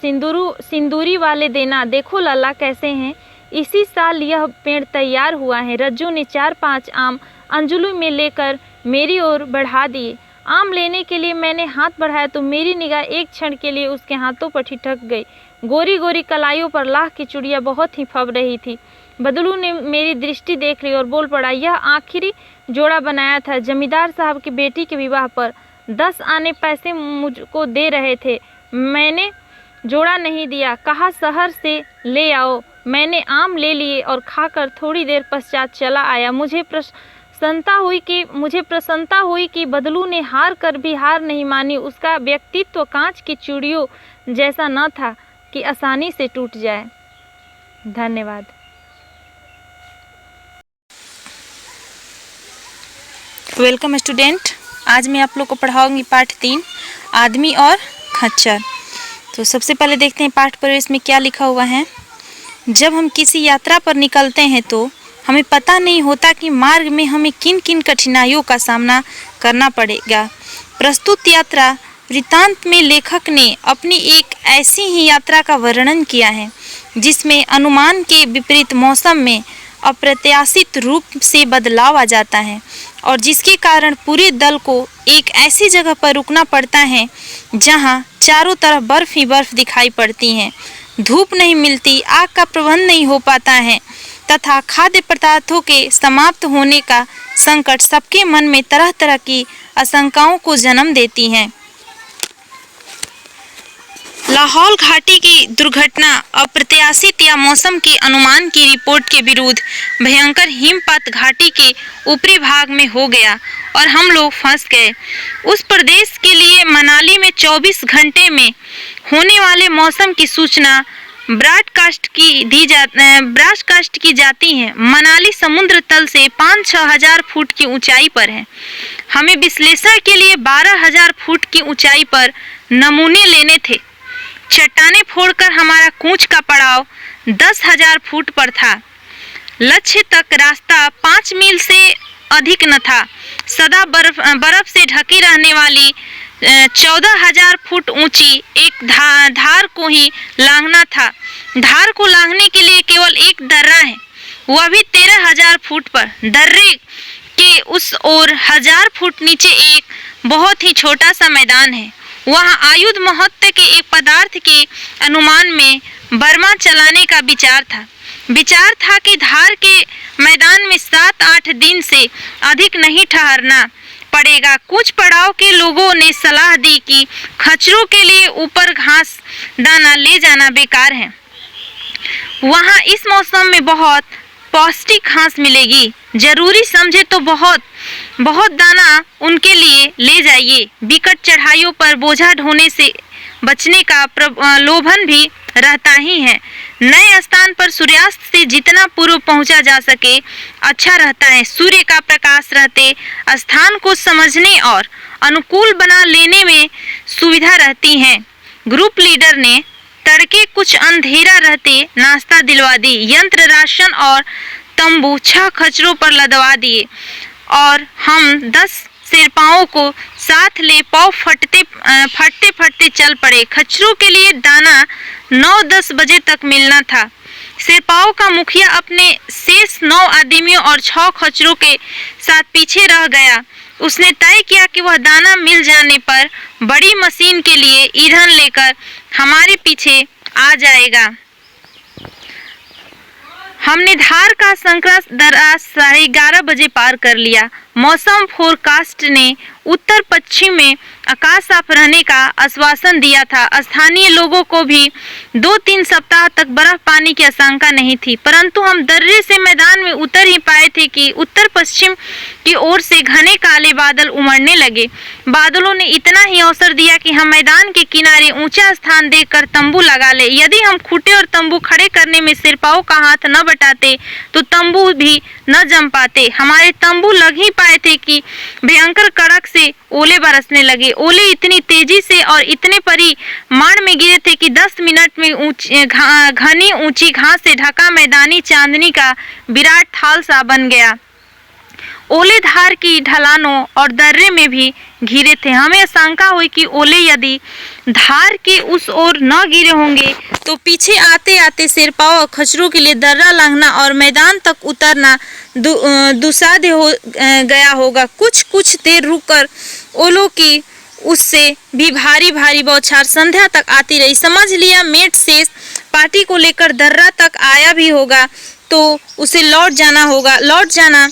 सिंदूरी वाले देना। देखो लल्ला कैसे हैं। इसी साल यह पेड़ तैयार हुआ है। रज्जू ने 4-5 आम अंजलि में लेकर मेरी ओर बढ़ा दिए। आम लेने के लिए मैंने हाथ बढ़ाया तो मेरी निगाह एक क्षण के लिए उसके हाथों पर ठिठक गई। गोरी गोरी कलाइयों पर लाख की चूड़ियाँ बहुत ही फब रही थी। बदलू ने मेरी दृष्टि देख ली और बोल पड़ा, यह आखिरी जोड़ा बनाया था जमींदार साहब की बेटी के विवाह पर। 10 आने पैसे मुझको दे रहे थे, मैंने जोड़ा नहीं दिया। कहा शहर से ले आओ। मैंने आम ले लिए और खाकर थोड़ी देर पश्चात चला आया। मुझे प्रसन्नता हुई कि बदलू ने हार कर भी हार नहीं मानी। उसका व्यक्तित्व कांच की चूड़ियों जैसा न था कि आसानी से टूट जाए। धन्यवाद। वेलकम स्टूडेंट, आज मैं आप लोग को पढ़ाऊंगी पाठ 3 आदमी और खच्चर। तो सबसे पहले देखते हैं पाठ प्रवेश में क्या लिखा हुआ है। जब हम किसी यात्रा पर निकलते हैं तो हमें पता नहीं होता कि मार्ग में हमें किन किन कठिनाइयों का सामना करना पड़ेगा। प्रस्तुत यात्रा वृत्तांत में लेखक ने अपनी एक ऐसी ही यात्रा का वर्णन किया है जिसमें अनुमान के विपरीत मौसम में अप्रत्याशित रूप से बदलाव आ जाता है और जिसके कारण पूरे दल को एक ऐसी जगह पर रुकना पड़ता है जहां चारों तरफ बर्फ ही बर्फ दिखाई पड़ती है, धूप नहीं मिलती, आग का प्रबंध नहीं हो पाता है तथा खाद्य पदार्थों के समाप्त होने का संकट सबके मन में तरह तरह की आशंकाओं को जन्म देती है। लाहौल घाटी की दुर्घटना अप्रत्याशित या मौसम के अनुमान की रिपोर्ट के विरुद्ध भयंकर हिमपात घाटी के ऊपरी भाग में हो गया और हम लोग फंस गए। उस प्रदेश के लिए मनाली में 24 घंटे में होने वाले मौसम की सूचना ब्रॉडकास्ट की जाती है। मनाली समुद्र तल से 5-6 हजार फुट की ऊंचाई पर है। हमें विश्लेषण के लिए 12,000 फुट की ऊंचाई पर नमूने लेने थे। चट्टानें फोड़कर हमारा कूच का पड़ाव 10,000 फुट पर था। लक्ष्य तक रास्ता 5 मील से अधिक न था। सदा बर्फ से ढकी रहने वाली 14,000 फुट ऊंची एक धार को ही लांघना था। धार को लांघने के लिए केवल एक दर्रा है, वह भी 13,000 फुट पर। दर्रे के उस ओर 1000 फुट नीचे एक बहुत ही छोटा सा मैदान है। वहां आयुध महत्व के एक पदार्थ के अनुमान में बर्मा चलाने का विचार था कि धार के मैदान में 7-8 दिन से अधिक नहीं ठहरना पड़ेगा। कुछ पड़ाव के लोगों ने सलाह दी कि खच्चरों के लिए ऊपर घास दाना ले जाना बेकार है, वहां इस मौसम में बहुत पौष्टिक घास मिलेगी। जरूरी समझे तो बहुत दाना उनके लिए ले जाइए। विकट चढ़ाइयों पर बोझा ढोने से बचने का प्रलोभन भी रहता ही है। नए स्थान पर सूर्यास्त से जितना पूर्व पहुंचा जा सके अच्छा रहता है। सूर्य का प्रकाश रहते स्थान को समझने और अनुकूल बना लेने में सुविधा रहती है। ग्रुप लीडर ने तड़के कुछ अंधेरा रहते नाश्ता दिलवा दी। यंत्र, राशन और तंबू 6 खच्चरों पर लदवा दिए और हम 10 शेरपाओं को साथ ले पाँव फटते चल पड़े। खच्चरों के लिए दाना 9-10 बजे तक मिलना था। शेरपाओं का मुखिया अपने शेष 9 आदमियों और 6 खच्चरों के साथ पीछे रह गया। उसने तय किया कि वह दाना मिल जाने पर बड़ी मशीन के लिए ईंधन लेकर हमारे पीछे आ जाएगा। हमने धार का संकरा दर्रा 11:30 बजे पार कर लिया। मौसम फोरकास्ट ने उत्तर पश्चिम में आकाश साफ रहने का आश्वासन दिया था। स्थानीय लोगों को भी 2-3 सप्ताह तक बर्फ पानी की आशंका नहीं थी, परंतु हम दर्रे से मैदान में उतर ही पाए थे कि उत्तर पश्चिम की ओर से घने काले बादल उमड़ने लगे। बादलों ने इतना ही अवसर दिया कि हम मैदान के किनारे ऊंचा स्थान देखकर तंबू लगा ले। यदि हम खूंटे और तंबू खड़े करने में शेरपाओं का हाथ न बटाते तो तंबू भी न जम पाते। हमारे तंबू लग ही पाए थे कि भयंकर कड़क से ओले बरसने लगे। ओले इतनी तेजी से और इतने परिमाण में गिरे थे कि 10 मिनट में घनी ऊंची घास से ढका मैदानी चांदनी का विराट थाल सा बन गया। ओले धार की ढलानों और दर्रे में भी घिरे थे। हमें आशंका हुई कि ओले यदि धार के उस ओर न गिरे होंगे तो पीछे आते आते शेरपाओं और खच्चरों के लिए दर्रा लांघना और मैदान तक उतरना दुस्साध्य हो गया होगा। कुछ देर रुककर ओलों की उससे भी भारी भारी बौछार संध्या तक आती रही। समझ लिया मेट शेष पार्टी को लेकर दर्रा तक आया भी होगा तो उसे लौट जाना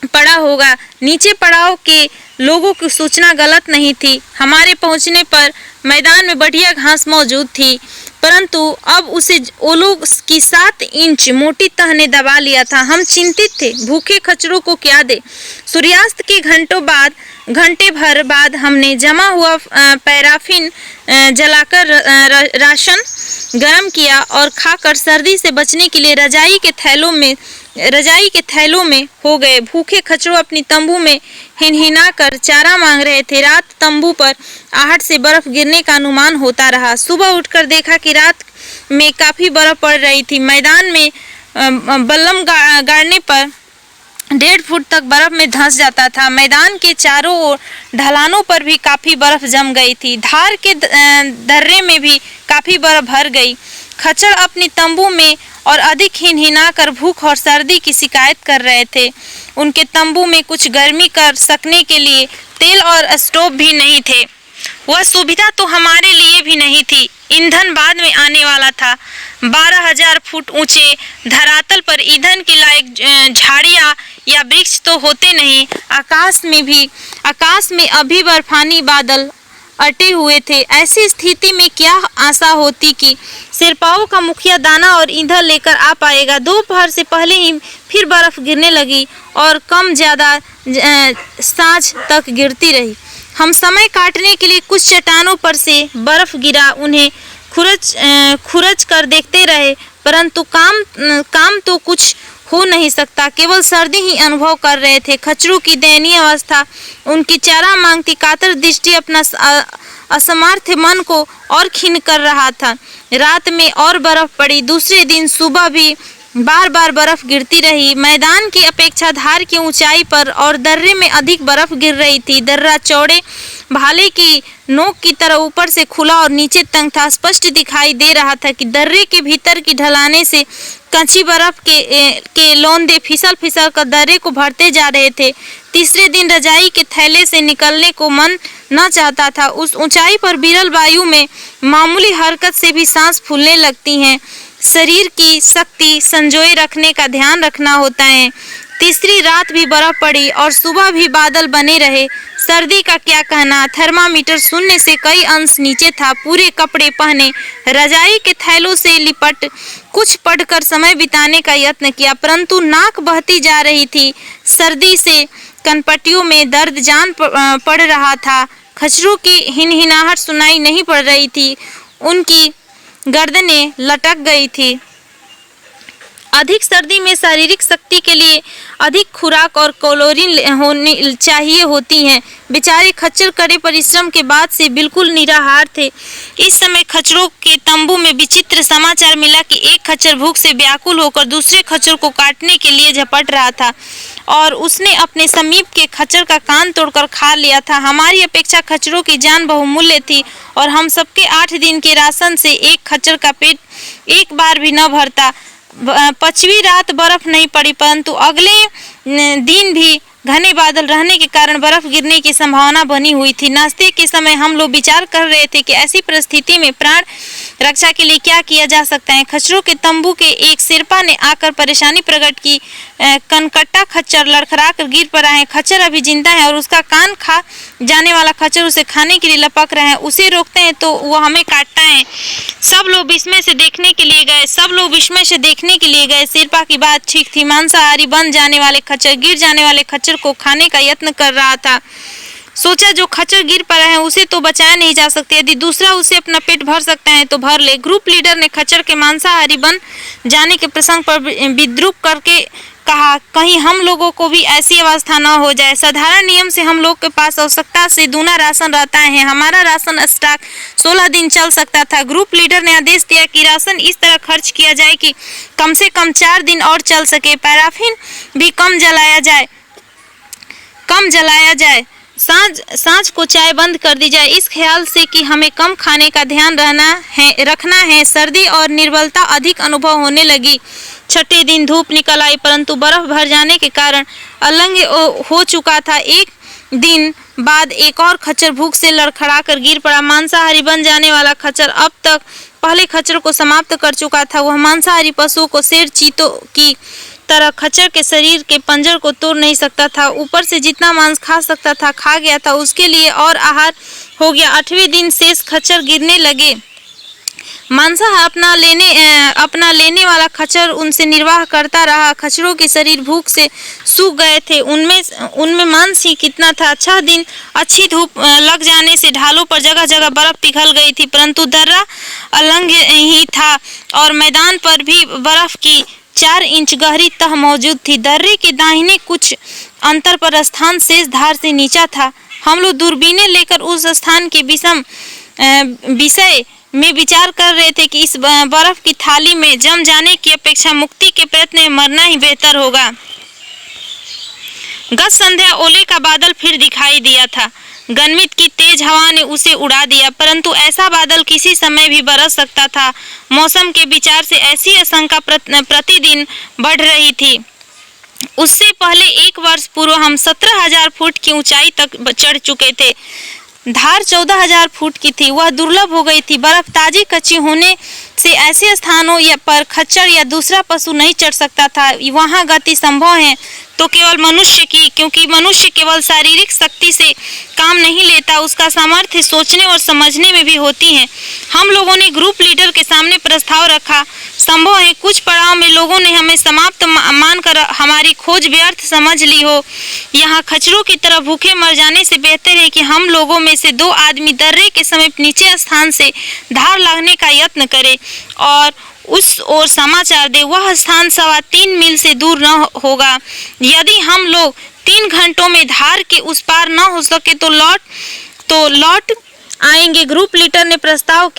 पड़ा होगा। नीचे पड़ाव के लोगों की सूचना गलत नहीं थी। हमारे पहुंचने पर मैदान में बढ़िया घास मौजूद थी। परंतु अब उसे ओलों की 7 इंच मोटी तह ने दबा लिया था। हम चिंतित थे, भूखे खच्चरों को क्या दे। सूर्यास्त के घंटे भर बाद हमने जमा हुआ पैराफिन जलाकर राशन गर्म किया और खाकर सर्दी से बचने के लिए रजाई के थैलों में हो गए। भूखे खच्चरों अपनी तंबू में हिनहिनाकर चारा मांग रहे थे। रात तंबू पर आहट से बर्फ गिरने का अनुमान होता रहा। सुबह उठकर देखा कि रात में काफी बर्फ पड़ रही थी। मैदान में बल्लम गाड़ने पर 1.5 फुट तक बर्फ में धंस जाता था। मैदान के चारों ओर ढलानों पर भी काफी बर्फ जम गई थी। धार के दर्रे में भी काफी बर्फ भर गई। खच्चर अपनी तंबू में और अधिक हिनहिनाकर भूख और सर्दी की शिकायत कर रहे थे। उनके तंबू में कुछ गर्मी कर सकने के लिए तेल और स्टोव भी नहीं थे। वह सुविधा तो हमारे लिए भी नहीं थी। ईंधन बाद में आने वाला था। 12,000 फुट ऊंचे धरातल पर ईंधन के लायक झाड़ियां या वृक्ष तो होते नहीं। आकाश में अभी बर्फानी बादल अटे हुए थे। ऐसी स्थिति में क्या आशा होती कि सिरपाओं का मुखिया दाना और ईंधन लेकर आ पाएगा। दोपहर से पहले ही फिर बर्फ गिरने लगी और कम ज्यादा सांझ तक गिरती रही। हम समय काटने के लिए कुछ चट्टानों पर से बर्फ गिरा, उन्हें खुरच कर देखते रहे, परंतु काम तो कुछ हो नहीं सकता। केवल सर्दी ही अनुभव कर रहे थे। खच्चरों की दयनीय अवस्था, उनकी चारा मांगती कातर दृष्टि अपना असमर्थ मन को और खिन्न कर रहा था। रात में और बर्फ पड़ी। दूसरे दिन सुबह भी बार बार बर्फ गिरती रही। मैदान की अपेक्षा धार की ऊंचाई पर और दर्रे में अधिक बर्फ गिर रही थी। दर्रा चौड़े भाले की नोक की तरह ऊपर से खुला और नीचे तंग था। स्पष्ट दिखाई दे रहा था कि दर्रे के भीतर की ढलाने से कच्ची बर्फ के लौंदे फिसल कर दर्रे को भरते जा रहे थे। तीसरे दिन रजाई के थैले से निकलने को मन न चाहता था। उस ऊंचाई पर विरल वायु में मामूली हरकत से भी सांस फूलने लगती हैं। शरीर की शक्ति संजोए रखने का ध्यान रखना होता है। तीसरी रात भी बर्फ पड़ी और सुबह भी बादल बने रहे। सर्दी का क्या कहना, थर्मामीटर 0 से कई अंश नीचे था। पूरे कपड़े पहने, रजाई के थैलों से लिपट कुछ पढ़कर समय बिताने का यत्न किया, परंतु नाक बहती जा रही थी। सर्दी से कनपटियों में दर्द जान पड़ रहा था। खच्चरों की हिनहिनाहट सुनाई नहीं पड़ रही थी। उनकी गर्दनें लटक गई थी। अधिक सर्दी में शारीरिक शक्ति के लिए अधिक खुराक और कैलोरी चाहिए होती हैं। बेचारे खच्चर कड़े परिश्रम के बाद से बिल्कुल निराहार थे। इस समय खच्चरों के तंबू में विचित्र समाचार मिला कि एक खच्चर भूख से व्याकुल होकर दूसरे खच्चर को काटने के लिए झपट रहा था और उसने अपने समीप के खच्चर का कान तोड़कर खा लिया था। हमारी अपेक्षा खच्चरों की जान बहुमूल्य थी और हम सबके 8 दिन के राशन से एक खच्चर का पेट एक बार भी न भरता। 5वीं रात बर्फ नहीं पड़ी, परंतु अगले दिन भी घने बादल रहने के कारण बर्फ गिरने की संभावना बनी हुई थी। नाश्ते के समय हम लोग विचार कर रहे थे कि ऐसी परिस्थिति में प्राण रक्षा के लिए क्या किया जा सकता है। खच्चरों के तंबू के एक सिरपा ने आकर परेशानी प्रकट की। कनकट्टा खच्चर लड़खड़ा कर गिर पड़ा है। खच्चर अभी जिंदा है और उसका कान खा जाने वाला खच्चर उसे खाने के लिए लपक रहा है। उसे रोकते हैं तो वो हमें काटता है। सब लोग विस्मय से देखने के लिए गए। सिरपा की बात ठीक थी। मांसाहारी बन जाने वाले खच्चर गिर जाने वाले खच्चर को खाने का यत्न कर रहा था। सोचा जो खच्चर गिर पड़ा है उसे तो बचाया नहीं जा सकता, यदि दूसरा उसे अपना पेट भर सकता है तो भर ले। ग्रुप लीडर ने खच्चर के मांसाहारी बन जाने के प्रसंग पर विद्रूप करके कहा, कहीं हम लोगों को भी ऐसी अवस्था न हो जाए। साधारण नियम से हम लोग के पास आवश्यकता से दूना राशन रहता है। हमारा राशन स्टॉक 16 दिन चल सकता था। ग्रुप लीडर ने आदेश दिया कि राशन इस तरह खर्च किया जाए कि कम से कम 4 दिन और चल सके। पैराफिन भी कम जलाया जाए। सांझ को चाय बंद कर दी जाए, इस ख्याल से कि हमें कम खाने का ध्यान रखना है। सर्दी और निर्बलता अधिक अनुभव होने लगी। 6ठे दिन धूप निकल आई, परंतु बर्फ भर जाने के कारण अलंग हो चुका था। एक दिन बाद एक और खच्चर भूख से लड़खड़ा कर गिर पड़ा। मांसाहारी बन जाने वाला खच्चर अब तक पहले खच्चर को समाप्त कर चुका था। वह मांसाहारी पशुओं को शेर चीतों की तरह खच्चर के शरीर के पंजर को तोड़ नहीं सकता था। ऊपर से जितना मांस खा सकता था खा गया था, उसके लिए और आहार हो गया। 8वें दिन शेष खच्चर गिरने लगे। मांसाहार अपना लेने वाला खच्चर उनसे निर्वाह करता रहा। खच्चरों के शरीर भूख से सूख गए थे। उनमें मांस ही कितना था। 6 दिन अच्छी धूप लग जाने से ढालों पर जगह जगह बर्फ पिघल गई थी, परंतु दर्रा अलंग ही था और मैदान पर भी बर्फ की 4 इंच गहरी तह मौजूद थी। दर्रे के दाहिने कुछ अंतर पर स्थान शेष धार से नीचा था। हम लोग दूरबीनें लेकर उस स्थान के विषय में विचार कर रहे थे कि इस बर्फ की थाली में जम जाने की अपेक्षा मुक्ति के प्रयत्न में मरना ही बेहतर होगा। गत संध्या ओले का बादल फिर दिखाई दिया था। गनमित की तेज हवा ने उसे उड़ा दिया, परंतु ऐसा बादल किसी समय भी बरस सकता था। मौसम के विचार से ऐसी आशंका प्रतिदिन बढ़ रही थी। उससे पहले 1 वर्ष पूर्व हम 17,000 फुट की ऊंचाई तक चढ़ चुके थे। धार 14,000 फुट की थी। वह दुर्लभ हो गई थी। बर्फ ताजी कच्ची होने से ऐसे स्थानों पर खच्चर या दूसरा पशु नहीं चढ़ सकता था। वहां गति संभव है तो केवल मनुष्य की, क्योंकि मनुष्य केवल शारीरिक शक्ति से काम नहीं लेता, उसका सामर्थ्य सोचने और समझने में भी होती है। हम लोगों ने ग्रुप लीडर के सामने प्रस्ताव रखा। संभव है कुछ पड़ाव में लोगों ने हमें समाप्त मानकर हमारी खोज व्यर्थ समझ ली हो। यहाँ खच्चरों की तरह भूखे मर जाने से बेहतर है कि हम लोगों में से 2 आदमी दर्रे के समीप नीचे स्थान से धार लांघने का यत्न करें और उस ओर समाचार दे। वह स्थान 3.25 मील से दूर न होगा। यदि हम लोग 3 घंटों में धार के उस पार न हो सके तो लौट आएंगे। ग्रुप लीडर ने प्रस्ताव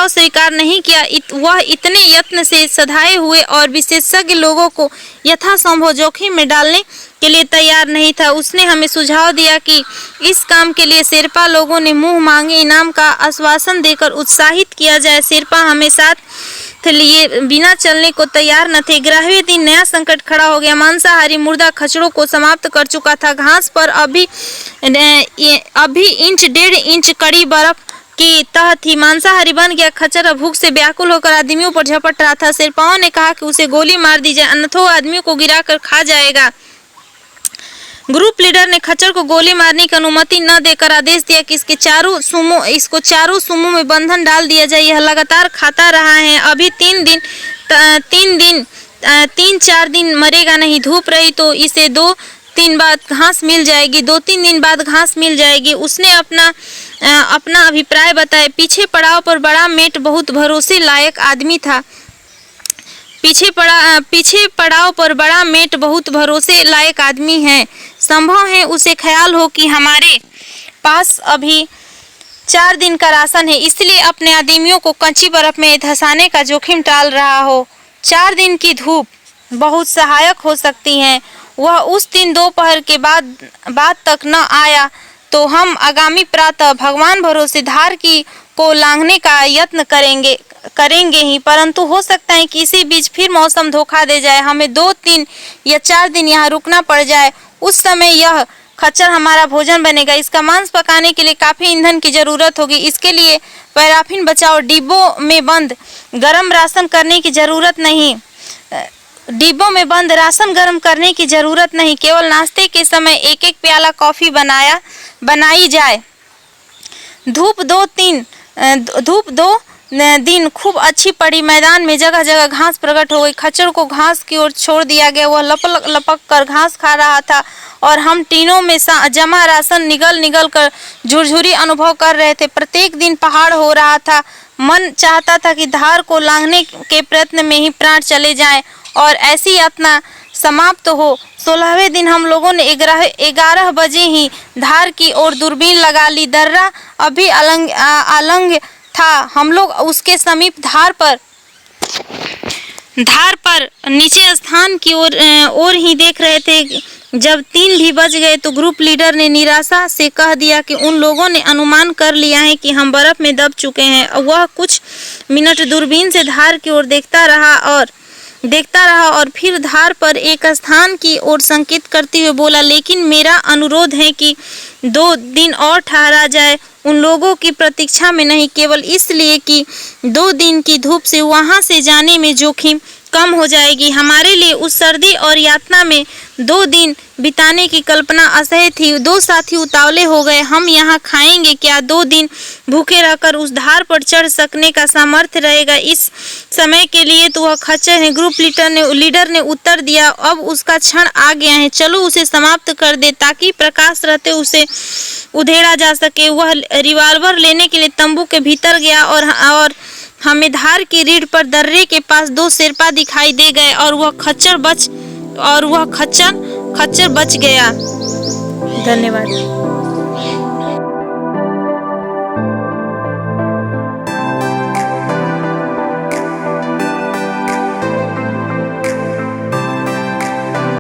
स्वीकार नहीं किया। वह इतने यत्न से सधाए हुए और विशेषज्ञ लोगों को यथासंभव जोखिम में डालने के लिए तैयार नहीं था। उसने हमें सुझाव दिया कि इस काम के लिए शेरपा लोगों ने मुंह मांगे इनाम का आश्वासन देकर उत्साहित किया जाए। शेरपा हमें साथ लिए बिना चलने को तैयार न थे। 11वें दिन नया संकट खड़ा हो गया। मांसाहारी मुर्दा खच्चरों को समाप्त कर चुका था। घास पर अभी 1.5 इंच कड़ी बर्फ की तह थी। मांसाहारी बन गया खच्चर भूख से व्याकुल होकर आदमियों पर झपट रहा था। शेरपाओं ने कहा कि उसे गोली मार दी जाए, अन्यथा आदमियों को गिराकर खा जाएगा। ग्रुप लीडर ने खच्चर को गोली मारने की अनुमति न देकर आदेश दिया कि इसको चारों सुमों में बंधन डाल दिया जाए। यह लगातार खाता रहा है। अभी 3-4 दिन मरेगा नहीं। धूप रही तो इसे 2-3 बाद घास मिल जाएगी। 2-3 दिन बाद घास मिल जाएगी। उसने अपना अभिप्राय बताया। पीछे पड़ाव पर बड़ा मेट बहुत भरोसे लायक आदमी था। पीछे पड़ाव पर बड़ा मेट बहुत भरोसे लायक आदमी है। संभव है उसे ख्याल हो कि हमारे पास अभी 4 दिन का राशन है, इसलिए अपने आदमियों को कच्ची बर्फ में धंसाने का जोखिम टाल रहा हो। 4 दिन की धूप बहुत सहायक हो सकती है। वह उस दिन दोपहर के बाद तक न आया तो हम आगामी प्रातः भगवान भरोसे धार को लांघने का यत्न करेंगे ही, परंतु हो सकता है कि इसी बीच फिर मौसम धोखा दे जाए, हमें 2-3 या 4 दिन यहाँ रुकना पड़ जाए। उस समय यह खच्चर हमारा भोजन बनेगा। इसका मांस पकाने के लिए काफी ईंधन की जरूरत होगी। इसके लिए पैराफिन बचाओ। डिब्बों में बंद गरम राशन करने की जरूरत नहीं। राशन गर्म करने की जरूरत नहीं। केवल नाश्ते के समय 1-1 प्याला कॉफी बनाई जाए। धूप 2 दिन खूब अच्छी पड़ी। मैदान में जगह जगह घास प्रकट हो गई। खच्चर को घास की ओर छोड़ दिया गया। वह लपक कर घास खा रहा था और हम टीनों में जमा राशन निगल कर झुरझुरी अनुभव कर रहे थे। प्रत्येक दिन पहाड़ हो रहा था। मन चाहता था कि धार को लांघने के प्रयत्न में ही प्राण चले जाएं और ऐसी यातना समाप्त हो। 16वें दिन हम लोगों ने 11 बजे ही धार की ओर दूरबीन लगा ली। दर्रा अभी अलंग था। हम लोग उसके समीप धार पर नीचे स्थान की ओर ही देख रहे थे। जब 3 भी बज गए तो ग्रुप लीडर ने निराशा से कह दिया कि उन लोगों ने अनुमान कर लिया है कि हम बर्फ में दब चुके हैं। वह कुछ मिनट दूरबीन से धार की ओर देखता रहा और फिर धार पर एक स्थान की ओर संकेत करते हुए बोला, लेकिन मेरा अनुरोध है कि 2 दिन और ठहरा जाए। उन लोगों की प्रतीक्षा में नहीं, केवल इसलिए कि 2 दिन की धूप से वहां से जाने में जोखिम कम हो जाएगी। हमारे लिए उस सर्दी और यातना में 2 दिन बिताने की कल्पना असह्य थी। 2 साथी उतावले हो गए। हम यहाँ खाएंगे क्या? 2 दिन भूखे रहकर उस धार पर चढ़ सकने का सामर्थ्य रहेगा इस समय के लिए तो वह खच्चर है। ग्रुप लीडर ने उत्तर दिया, अब उसका क्षण आ गया है, चलो उसे समाप्त कर दे ताकि प्रकाश रहते उसे उधेड़ा जा सके। वह रिवॉल्वर लेने के लिए तंबू के भीतर गया और हमें धार की रीढ़ पर दर्रे के पास 2 शेरपा दिखाई दे गए और वह खच्चर बच गया। धन्यवाद।